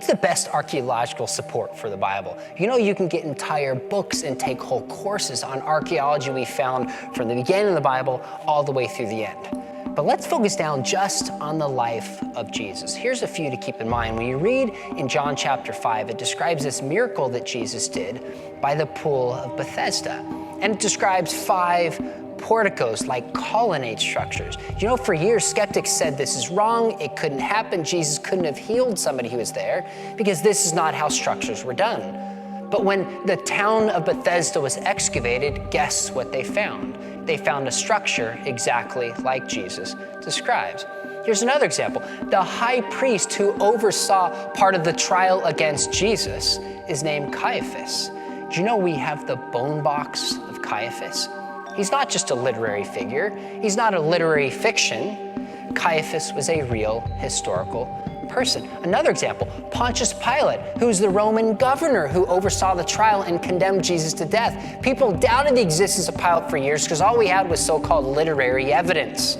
What's the best archaeological support for the Bible? You know, you can get entire books and take whole courses on archaeology we found from the beginning of the Bible all the way through the end. But let's focus down just on the life of Jesus. Here's a few to keep in mind. When you read in John chapter 5, it describes this miracle that Jesus did by the pool of Bethesda. And it describes 5 porticos, like colonnade structures. You know, for years, skeptics said this is wrong, it couldn't happen, Jesus couldn't have healed somebody who was there, because this is not how structures were done. But when the town of Bethesda was excavated, guess what they found? They found a structure exactly like Jesus describes. Here's another example. The high priest who oversaw part of the trial against Jesus is named Caiaphas. Do you know we have the bone box of Caiaphas? He's not just a literary figure. He's not a literary fiction. Caiaphas was a real historical person. Another example, Pontius Pilate, who's the Roman governor who oversaw the trial and condemned Jesus to death. People doubted the existence of Pilate for years because all we had was so-called literary evidence.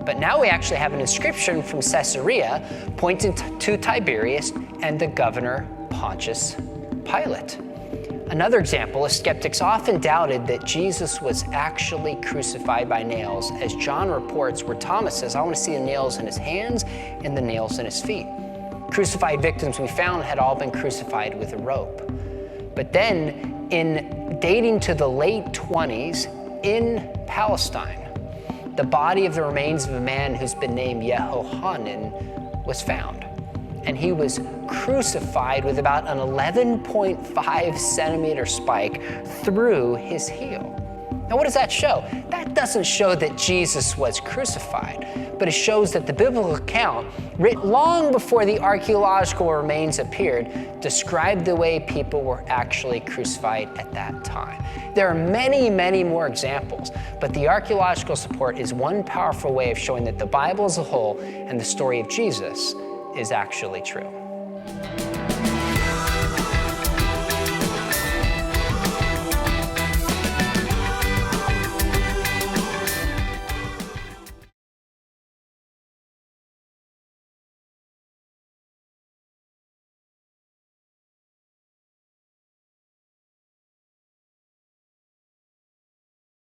But now we actually have an inscription from Caesarea pointing to Tiberius and the governor Pontius Pilate. Another example is skeptics often doubted that Jesus was actually crucified by nails, as John reports where Thomas says, I want to see the nails in his hands and the nails in his feet. Crucified victims we found had all been crucified with a rope. But then, in dating to the late 20s in Palestine, the body of the remains of a man who's been named Yehohanan was found. And he was crucified with about an 11.5 centimeter spike through his heel. Now, what does that show? That doesn't show that Jesus was crucified, but it shows that the biblical account, written long before the archaeological remains appeared, described the way people were actually crucified at that time. There are many, many more examples, but the archaeological support is one powerful way of showing that the Bible as a whole and the story of Jesus is actually true.